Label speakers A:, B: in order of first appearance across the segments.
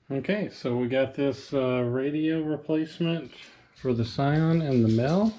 A: Okay, so we got this radio replacement for the Scion and the Mel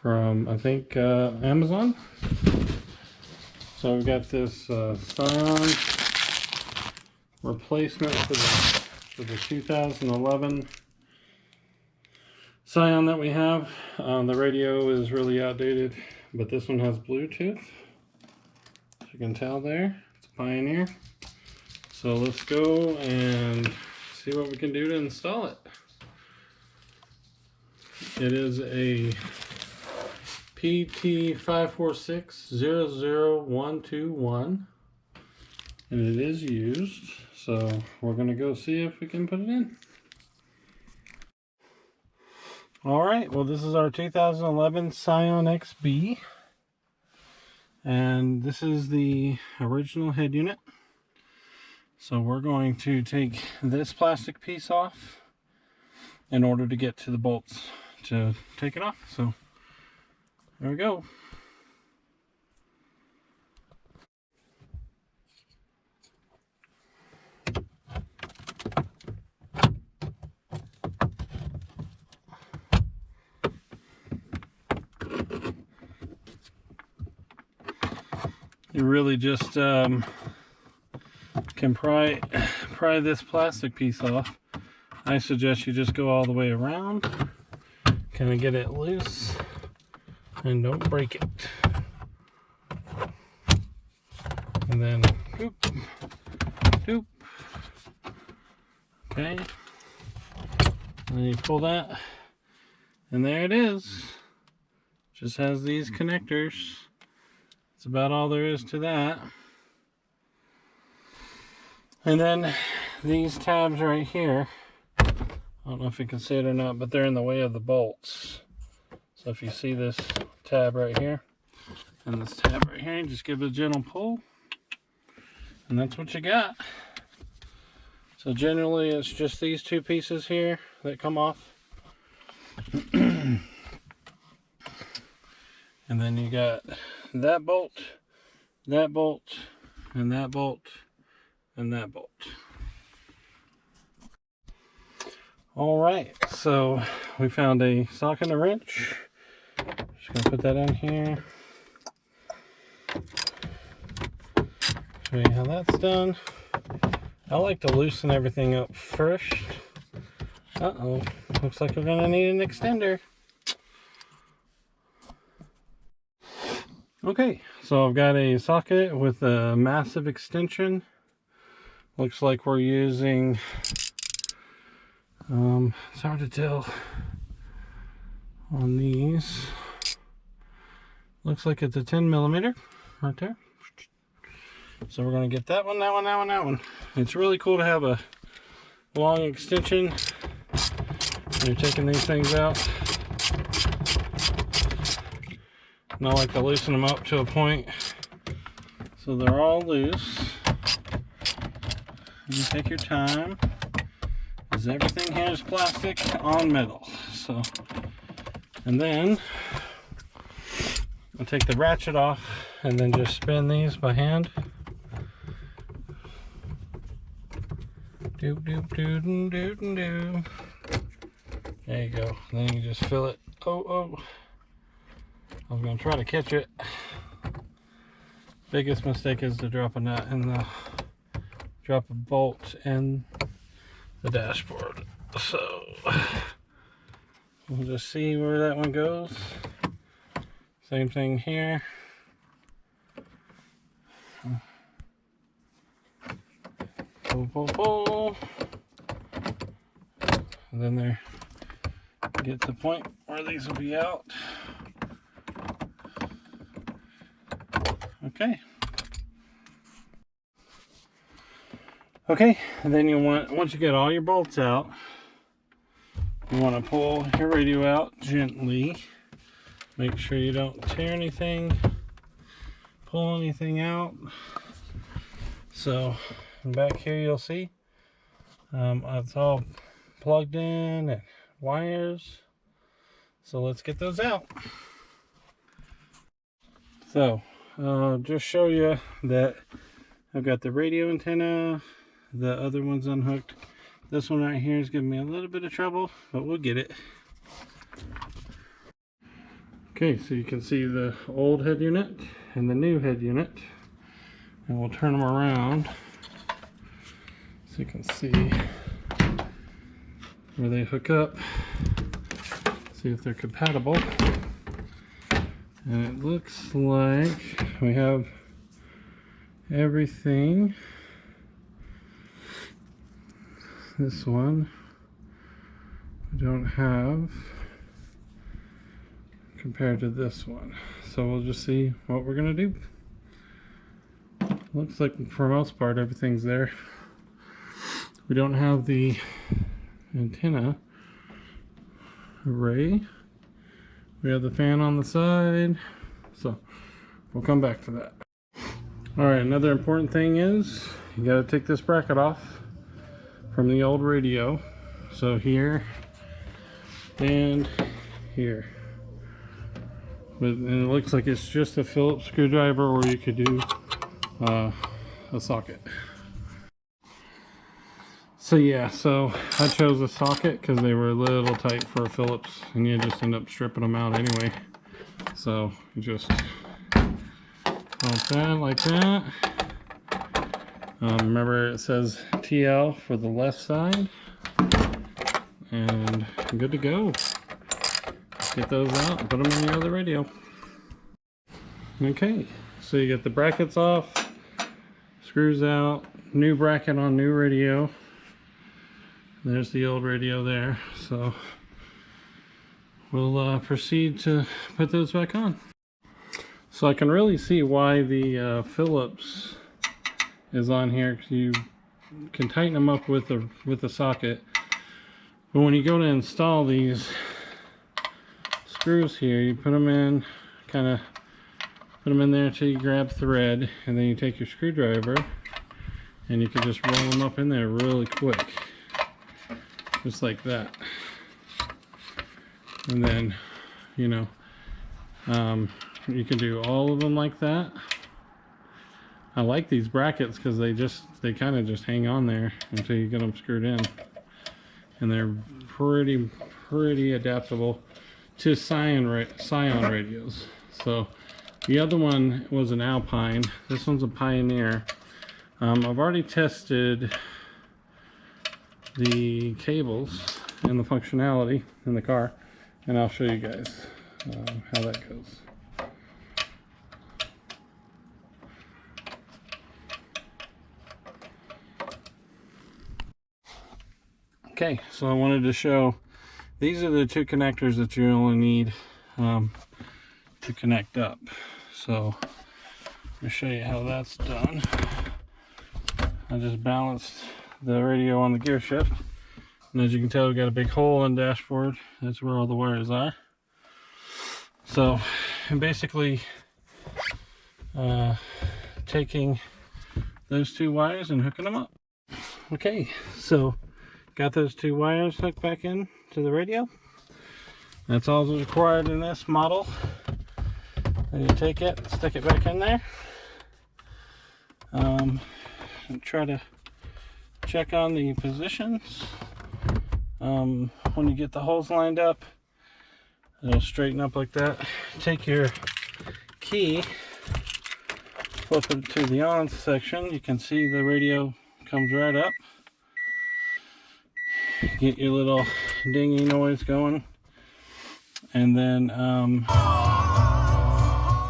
A: from, I think, Amazon. So we got this Scion replacement for the 2011 Scion that we have. The radio is really outdated, but this one has Bluetooth. As you can tell there, it's a Pioneer. So let's go and see what we can do to install it. It is a PT54600121 and it is used. So we're going to go see if we can put it in. Alright, well this is our 2011 Scion XB. And this is the original head unit. So we're going to take this plastic piece off in order to get to the bolts to take it off. So there we go. You really just can pry this plastic piece off. I suggest you just go all the way around, kind of get it loose, and don't break it. And then doop, doop. Okay. And then you pull that, and there it is. Just has these connectors. That's about all there is to that. And then these tabs right here, I don't know if you can see it or not, but they're in the way of the bolts. So if you see this tab right here and this tab right here, just give it a gentle pull, and that's what you got. So generally it's just these two pieces here that come off. And then you got that bolt, and that bolt, and that bolt. Alright, so we found a socket and a wrench. Just gonna put that in here. Show you how that's done. I like to loosen everything up first. Uh-oh, looks like we're gonna need an extender. Okay, so I've got a socket with a massive extension. Looks like we're using, it's hard to tell on these. Looks like it's a 10mm right there. So we're going to get that one, that one, that one, that one. It's really cool to have a long extension when you're taking these things out. And I like to loosen them up to a point so they're all loose. You take your time, because everything here is plastic on metal. So, and then I'll take the ratchet off and then just spin these by hand. Doop doop doop doop doop doop. There you go. Then you just fill it. Oh. I was gonna try to catch it. Biggest mistake is to drop a nut in the drop a bolt in the dashboard. So we'll just see where that one goes. Same thing here. Pull, pull, pull. And then there get to the point where these will be out. Okay, and then you want, once you get all your bolts out, you want to pull your radio out gently. Make sure you don't tear anything, pull anything out. So back here you'll see it's all plugged in and wires. So let's get those out. So just show you that I've got the radio antenna, The other one's unhooked. This one right here is giving me a little bit of trouble, but we'll get it. Okay, so you can see the old head unit and the new head unit. And we'll turn them around so you can see where they hook up. See if they're compatible. And it looks like we have everything. This one we don't have compared to this one. So we'll just see what we're gonna do. Looks like for the most part everything's there. We don't have the antenna array. We have the fan on the side, so we'll come back to that. Alright, another important thing is you gotta take this bracket off from the old radio. So here and here. And it looks like it's just a Phillips screwdriver, or you could do a socket. So yeah, so I chose a socket because they were a little tight for a Phillips, and you just end up stripping them out anyway. So you just pump that like that. Remember it says TL for the left side, and good to go. Get those out and put them in your other radio. Okay, so you get the brackets off, screws out, new bracket on new radio. There's the old radio there. So we'll proceed to put those back on. So I can really see why the Phillips is on here, because you can tighten them up with a socket. But when you go to install these screws here, you put them in, kind of put them in there until you grab thread, and then you take your screwdriver and you can just roll them up in there really quick, just like that. And then, you know, you can do all of them like that. I like these brackets because they kind of just hang on there until you get them screwed in, and they're pretty adaptable to Scion radios. So the other one was an Alpine. This one's a Pioneer. I've already tested the cables and the functionality in the car, and I'll show you guys how that goes. Okay, so I wanted to show, these are the two connectors that you only need to connect up. So let me show you how that's done. I just balanced the radio on the gear shift, and as you can tell, we've got a big hole in the dashboard. That's where all the wires are. So I'm basically taking those two wires and hooking them up. Okay, so got those two wires hooked back in to the radio. That's all that's required in this model. Then you take it, stick it back in there, and try to check on the positions. When you get the holes lined up, it'll straighten up like that. Take your key, flip it to the on section. You can see the radio comes right up. Get your little dingy noise going, and then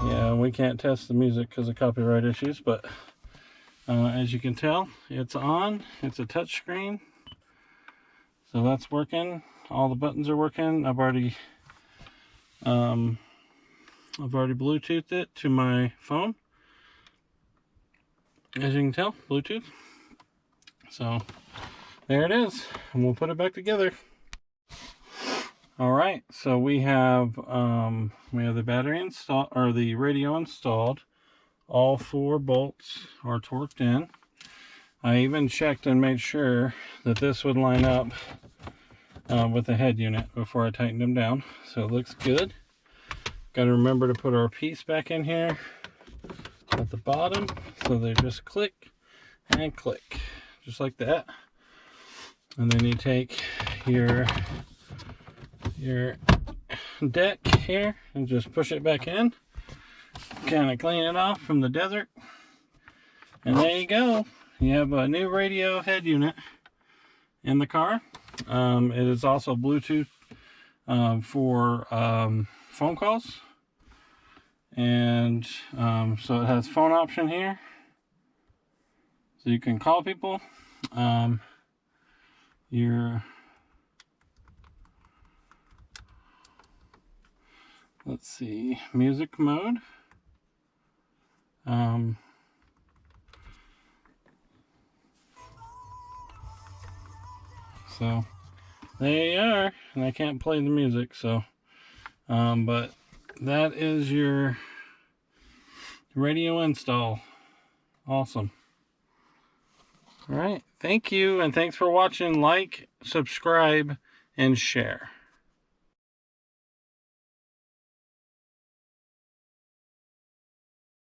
A: yeah, we can't test the music because of copyright issues, but as you can tell, it's on. It's a touch screen, so that's working. All the buttons are working. I've already Bluetoothed it to my phone, as you can tell, Bluetooth. So there it is, and we'll put it back together. All right, so we have the battery installed, or the radio installed. All 4 bolts are torqued in. I even checked and made sure that this would line up with the head unit before I tightened them down. So it looks good. Got to remember to put our piece back in here at the bottom, so they just click and click. just like that. And then you take your deck here and just push it back in. Kind of clean it off from the desert. And there you go. You have a new radio head unit in the car. It is also Bluetooth for phone calls. And so it has phone option here. So you can call people. Let's see, music mode. So there you are, and I can't play the music, so but that is your radio install. Awesome. All right, thank you, and thanks for watching. Like, subscribe, and share.